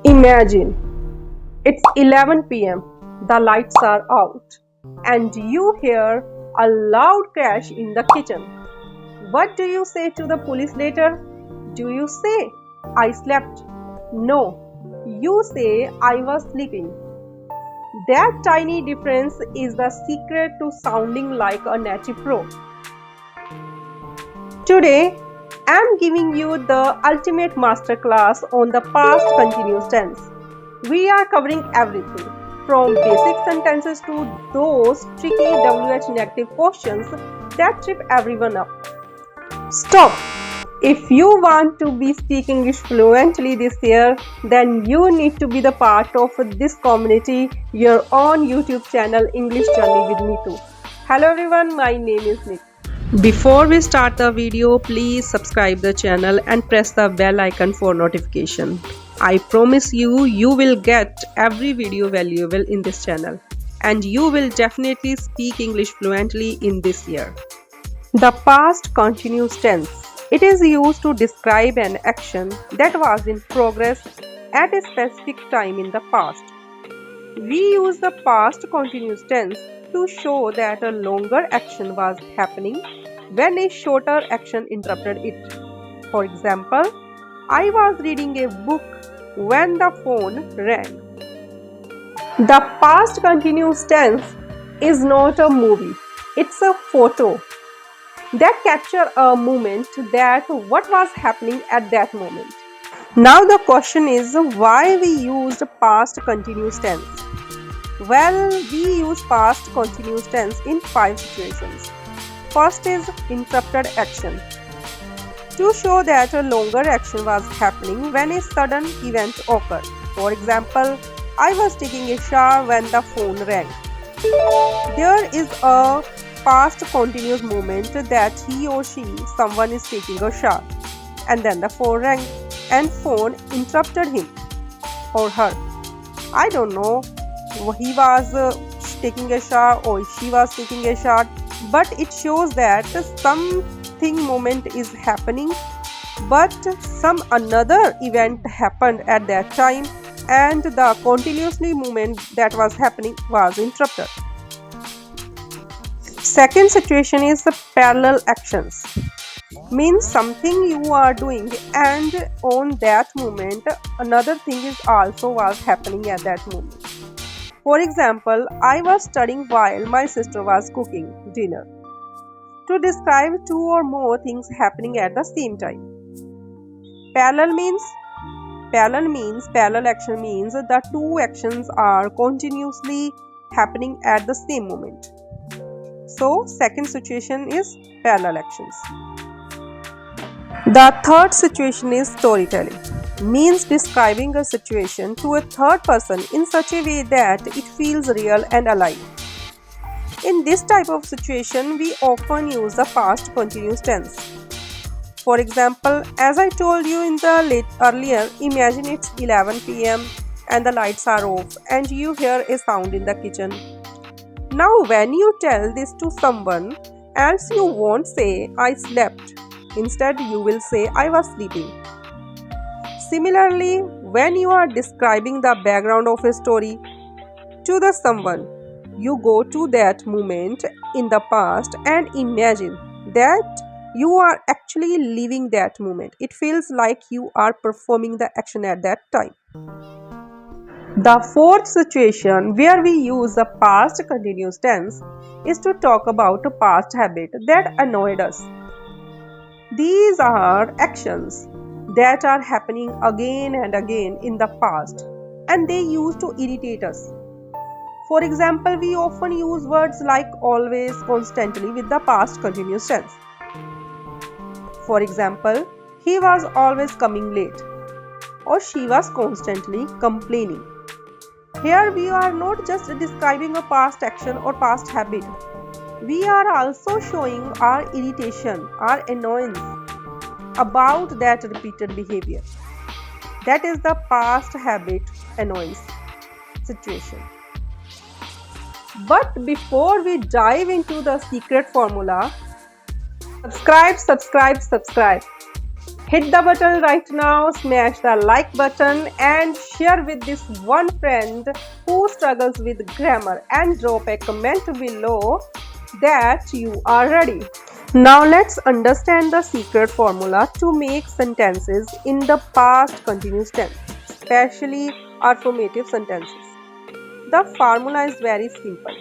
Imagine it's 11 p.m. The lights are out and you hear a loud crash in the kitchen. What do you say to the police later? Do you say, I slept? No, you say, I was sleeping. That tiny difference is the secret to sounding like a native pro. Today, I am giving you the ultimate masterclass on the past continuous tense. We are covering everything from basic sentences to those tricky WH negative questions that trip everyone up. Stop! If you want to be speaking English fluently this year, then you need to be the part of this community, your own YouTube channel English Journey with Neetu. Hello everyone, my name is Neetu. Before we start the video, please subscribe the channel and press the bell icon for notification. I promise you will get every video valuable in this channel and you will definitely speak English fluently in this year. The past continuous tense. It is used to describe an action that was in progress at a specific time in the past. We use the past continuous tense to show that a longer action was happening when a shorter action interrupted it. For example, I was reading a book when the phone rang. The past continuous tense is not a movie, it's a photo that captures a moment that what was happening at that moment. Now the question is why we used past continuous tense. Well, we use past continuous tense in 5 situations. First is interrupted action. To show that a longer action was happening when a sudden event occurred. For example, I was taking a shower when the phone rang. There is a past continuous moment that he or she, someone is taking a shower and then the phone rang and phone interrupted him or her. I don't know, he was taking a shower or she was taking a shower, but it shows that something moment is happening but some another event happened at that time and the continuously movement that was happening was interrupted. Second situation is the parallel actions. Means something you are doing and on that moment another thing is also was happening at that moment. For example, I was studying while my sister was cooking dinner. To describe 2 or more things happening at the same time. Parallel action means the 2 actions are continuously happening at the same moment. So, second situation is parallel actions. The third situation is storytelling. Means describing a situation to a third person in such a way that it feels real and alive. In this type of situation, we often use the past continuous tense. For example, as I told you in the earlier, imagine it's 11 p.m. and the lights are off and you hear a sound in the kitchen. Now when you tell this to someone else, you won't say, I slept. Instead, you will say, I was sleeping. Similarly, when you are describing the background of a story to the someone, you go to that moment in the past and imagine that you are actually living that moment. It feels like you are performing the action at that time. The fourth situation where we use the past continuous tense is to talk about a past habit that annoyed us. These are actions that are happening again and again in the past and they used to irritate us. For example, we often use words like always, constantly with the past continuous tense. For example, he was always coming late or she was constantly complaining. Here we are not just describing a past action or past habit. We are also showing our irritation, our annoyance about that repeated behavior. That is the past habit annoyance situation. But before we dive into the secret formula, subscribe. Hit the button right now, smash the like button and share with this one friend who struggles with grammar and drop a comment below that you are ready. Now let's understand the secret formula to make sentences in the past continuous tense, especially affirmative sentences. The formula is very simple.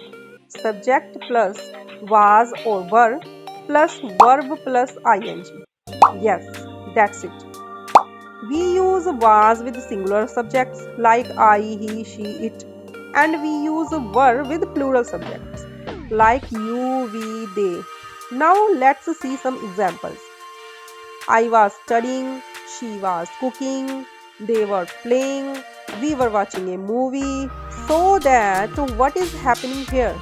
Subject plus was or were plus verb plus ing. Yes, that's it. We use was with singular subjects like I, he, she, it, and we use were with plural subjects like you, we, they. Now let's see some examples. I was studying, she was cooking, they were playing, we were watching a movie. So that what is happening here?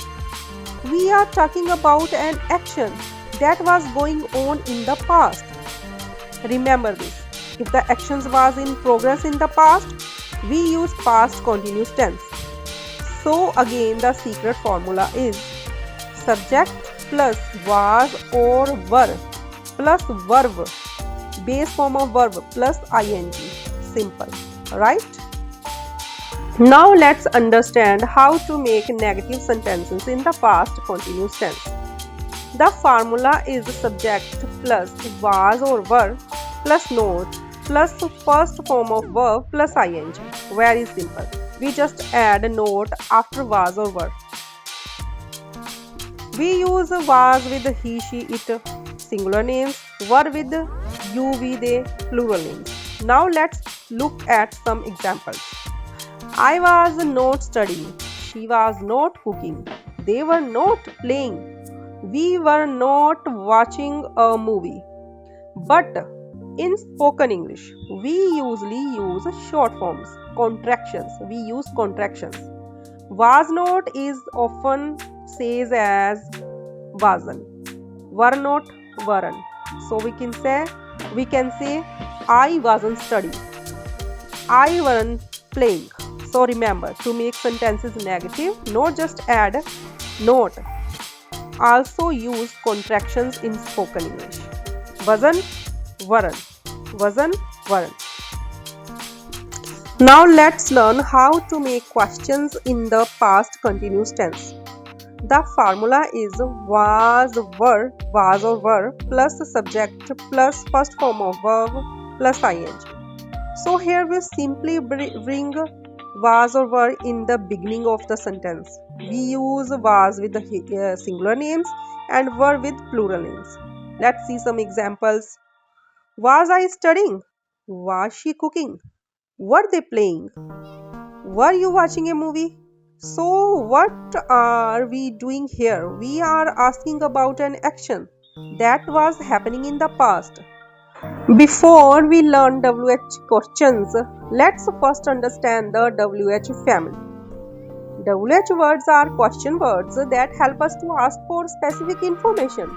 We are talking about an action that was going on in the past. Remember this. If the actions was in progress in the past, we use past continuous tense. So again the secret formula is subject plus was or were plus verb, base form of verb plus ing. Simple, right? Now let's understand how to make negative sentences in the past continuous tense. The formula is subject plus was or were plus not plus first form of verb plus ing. Very simple. We just add a note after was or were. We use was with he, she, it, singular names, were with you, we, they, plural names. Now let's look at some examples. I was not studying, she was not cooking, they were not playing, we were not watching a movie. But in spoken English, we usually use short forms, contractions. We use contractions. Was not is often says as wasn't. Were not, weren't. So we can say I wasn't studying. I weren't playing. So remember, to make sentences negative, not just add not. Also use contractions in spoken English. Wasn't, weren't. Wasn't, weren't. Now let's learn how to make questions in the past continuous tense. The formula is was, were, was or were plus subject plus first form of verb plus ing. So here we simply bring was or were in the beginning of the sentence. We use was with the singular names and were with plural names. Let's see some examples. Was I studying? Was she cooking? Were they playing? Were you watching a movie? So what are we doing here? We are asking about an action that was happening in the past. Before we learn WH questions, let's first understand the WH family. WH words are question words that help us to ask for specific information.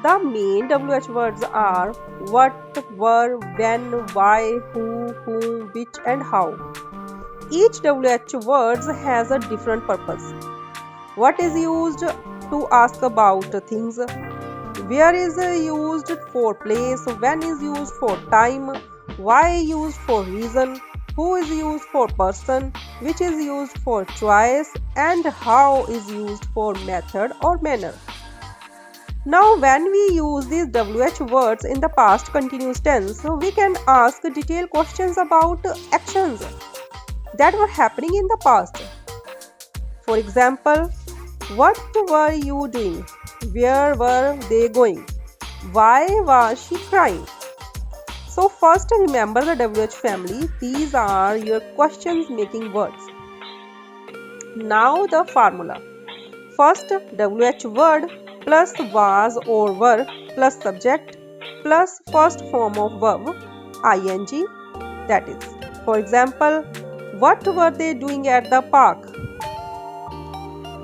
The main WH words are what, were, when, why, who, whom, which and how. Each WH words has a different purpose. What is used to ask about things? Where is used for place? When is used for time? Why used for reason? Who is used for person? Which is used for choice? And how is used for method or manner? Now when we use these WH words in the past continuous tense, we can ask detailed questions about actions that were happening in the past. For example, what were you doing? Where were they going? Why was she crying? So first remember the WH family. These are your questions making words. Now the formula. First WH word plus was or were plus subject plus first form of verb ing, that is. For example, what were they doing at the park?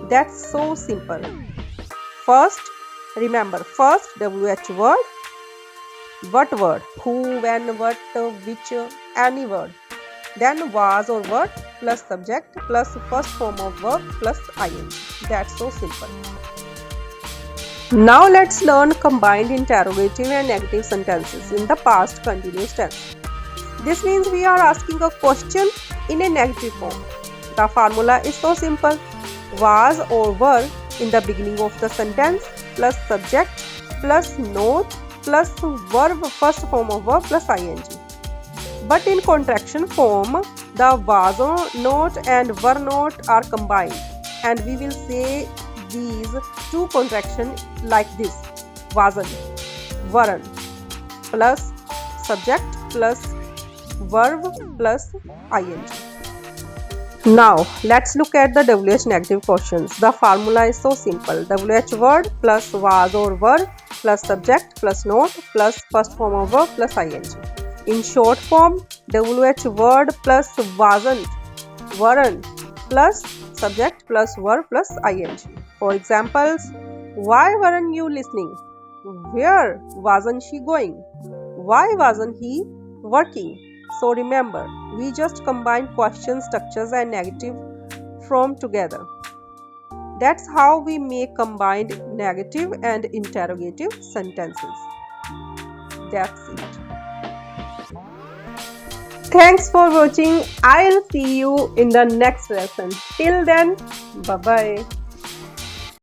That's so simple. First, remember, first WH word, what word, who, when, what, which, any word. Then was or were plus subject plus first form of verb plus ing. That's so simple. Now let's learn combined interrogative and negative sentences in the past continuous tense. This means we are asking a question in a negative form. The formula is so simple. Was or were in the beginning of the sentence plus subject plus note plus verb first form of verb plus ing. But in contraction form, the was not and were not are combined, and we will say these two contractions like this: wasn't, weren't, plus subject plus verb plus ing. Now let's look at the WH negative questions. The formula is so simple: WH word plus was or were plus subject plus note plus first form of verb plus ing. In short form, WH word plus wasn't, weren't plus subject plus verb plus ing. For examples, why weren't you listening? Where wasn't she going? Why wasn't he working? So remember, we just combine question structures and negative form together. That's how we make combined negative and interrogative sentences. That's it. Thanks for watching. I'll see you in the next lesson. Till then, bye bye.